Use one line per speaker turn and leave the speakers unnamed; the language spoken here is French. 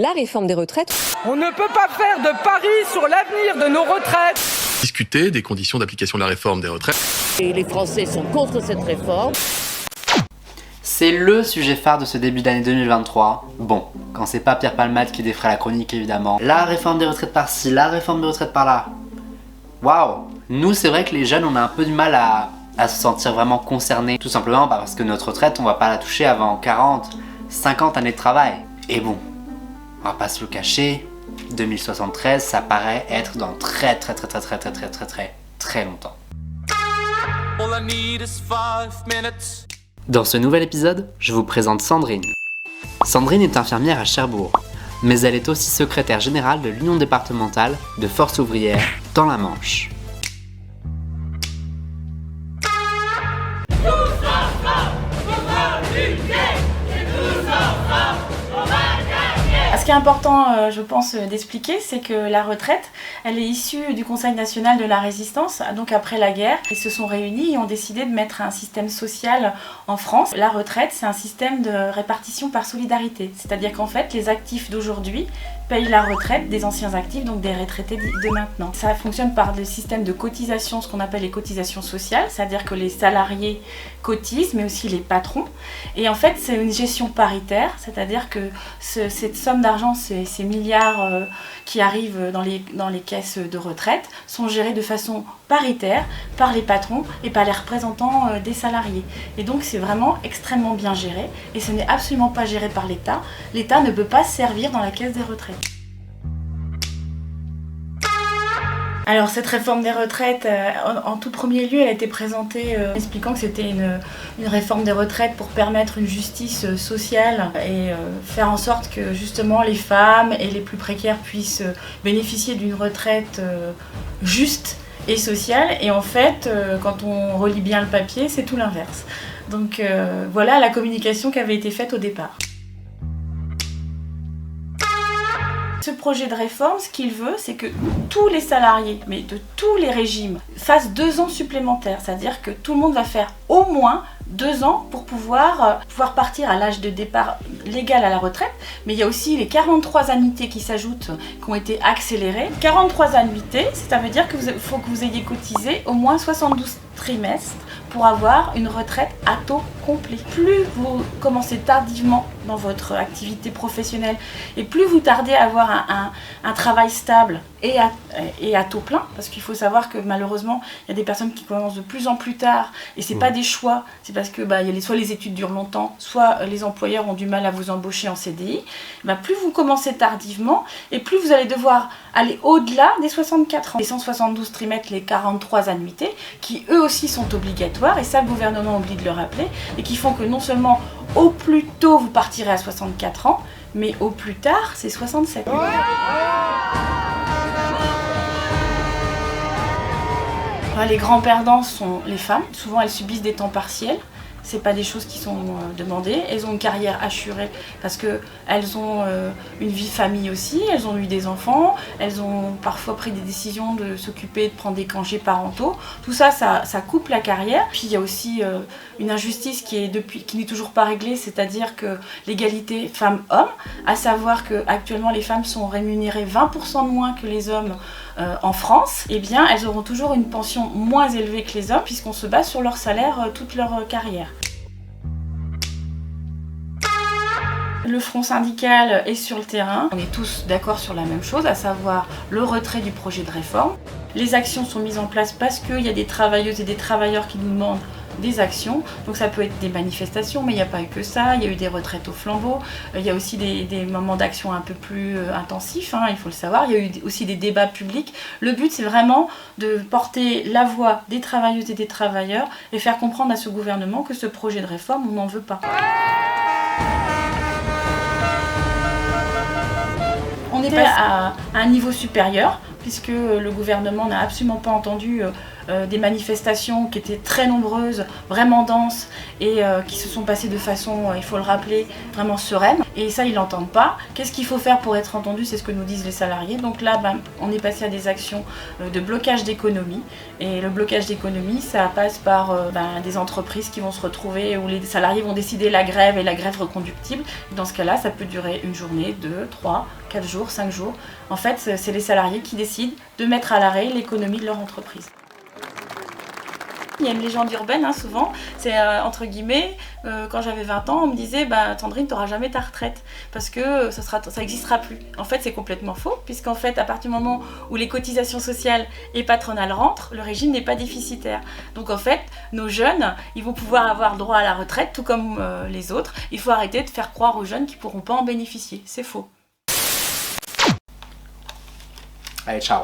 La réforme des retraites.
On ne peut pas faire de paris sur l'avenir de nos retraites.
Discuter des conditions d'application de la réforme des retraites.
Et les Français sont contre cette réforme.
C'est le sujet phare de ce début d'année 2023. Bon, quand c'est pas Pierre Palmade qui défraie la chronique évidemment. La réforme des retraites par-ci, la réforme des retraites par-là. Waouh! Nous, c'est vrai que les jeunes, on a un peu du mal à se sentir vraiment concernés. Tout simplement parce que notre retraite, on va pas la toucher avant 40, 50 années de travail. Et bon, on va pas se le cacher, 2073, ça paraît être dans très longtemps. Dans ce nouvel épisode, je vous présente Sandrine. Sandrine est infirmière à Cherbourg, mais elle est aussi secrétaire générale de l'Union départementale de Force ouvrière dans la Manche.
Ce qui est important, je pense, d'expliquer, c'est que la retraite, elle est issue du Conseil national de la résistance, donc après la guerre. Ils se sont réunis et ont décidé de mettre un système social en France. La retraite, c'est un système de répartition par solidarité. C'est-à-dire qu'en fait, les actifs d'aujourd'hui payent la retraite des anciens actifs, donc des retraités de maintenant. Ça fonctionne par le système de cotisation, ce qu'on appelle les cotisations sociales, c'est-à-dire que les salariés cotisent, mais aussi les patrons. Et en fait, c'est une gestion paritaire, c'est-à-dire que cette somme d'argent, ces milliards qui arrivent dans les caisses de retraite, sont gérés de façon paritaire par les patrons et par les représentants des salariés. Et donc c'est vraiment extrêmement bien géré et ce n'est absolument pas géré par l'État. L'État ne peut pas servir dans la caisse des retraites. Alors cette réforme des retraites, en tout premier lieu, elle a été présentée expliquant que c'était une réforme des retraites pour permettre une justice sociale et faire en sorte que justement les femmes et les plus précaires puissent bénéficier d'une retraite juste et sociale. Et en fait, quand on relit bien le papier, c'est tout l'inverse. Donc voilà la communication qui avait été faite au départ. Ce projet de réforme, ce qu'il veut, c'est que tous les salariés, mais de tous les régimes, fassent 2 ans supplémentaires. C'est-à-dire que tout le monde va faire au moins 2 ans pour pouvoir partir à l'âge de départ légal à la retraite. Mais il y a aussi les 43 annuités qui s'ajoutent, qui ont été accélérées. 43 annuités, ça veut dire qu'il faut que vous ayez cotisé au moins 72 trimestres pour avoir une retraite à taux complet. Plus vous commencez tardivement dans votre activité professionnelle et plus vous tardez à avoir un travail stable et à taux plein, parce qu'il faut savoir que malheureusement il y a des personnes qui commencent de plus en plus tard et c'est pas des choix, c'est parce que soit les études durent longtemps, soit les employeurs ont du mal à vous embaucher en CDI. Plus vous commencez tardivement et plus vous allez devoir aller au-delà des 64 ans. Les 172 trimestres, les 43 annuités, qui eux aussi sont obligatoires, et ça le gouvernement oublie de le rappeler, et qui font que non seulement au plus tôt vous partirez à 64 ans, mais au plus tard c'est 67. Les grands perdants sont les femmes. Souvent elles subissent des temps partiels. C'est pas des choses qui sont demandées. Elles ont une carrière assurée parce qu'elles ont une vie de famille aussi, elles ont eu des enfants, elles ont parfois pris des décisions de s'occuper, de prendre des congés parentaux. Tout ça, ça coupe la carrière. Puis il y a aussi une injustice qui n'est toujours pas réglée, c'est-à-dire que l'égalité femmes-hommes, à savoir qu'actuellement les femmes sont rémunérées 20% de moins que les hommes en France, eh bien elles auront toujours une pension moins élevée que les hommes puisqu'on se base sur leur salaire toute leur carrière. Le front syndical est sur le terrain. On est tous d'accord sur la même chose, à savoir le retrait du projet de réforme. Les actions sont mises en place parce qu'il y a des travailleuses et des travailleurs qui nous demandent des actions. Donc ça peut être des manifestations, mais il n'y a pas eu que ça. Il y a eu des retraites au flambeau. Il y a aussi des moments d'action un peu plus intensifs, il faut le savoir. Il y a eu aussi des débats publics. Le but, c'est vraiment de porter la voix des travailleuses et des travailleurs et faire comprendre à ce gouvernement que ce projet de réforme, on n'en veut pas. On est passé à un niveau supérieur puisque le gouvernement n'a absolument pas entendu des manifestations qui étaient très nombreuses, vraiment denses, et qui se sont passées de façon, il faut le rappeler, vraiment sereine. Et ça, ils l'entendent pas. Qu'est-ce qu'il faut faire pour être entendu? C'est ce que nous disent les salariés. Donc là, on est passé à des actions de blocage d'économie. Et le blocage d'économie, ça passe par des entreprises qui vont se retrouver, où les salariés vont décider la grève et la grève reconductible. Dans ce cas-là, ça peut durer une journée, 2, 3, 4 jours, 5 jours. En fait, c'est les salariés qui décident de mettre à l'arrêt l'économie de leur entreprise. Il y a une légende urbaine, souvent, c'est entre guillemets, quand j'avais 20 ans, on me disait Sandrine, tu n'auras jamais ta retraite parce que ça n'existera plus. En fait, c'est complètement faux, puisqu'en fait, à partir du moment où les cotisations sociales et patronales rentrent, le régime n'est pas déficitaire. Donc en fait, nos jeunes, ils vont pouvoir avoir droit à la retraite, tout comme les autres. Il faut arrêter de faire croire aux jeunes qu'ils ne pourront pas en bénéficier. C'est faux.
Allez, ciao.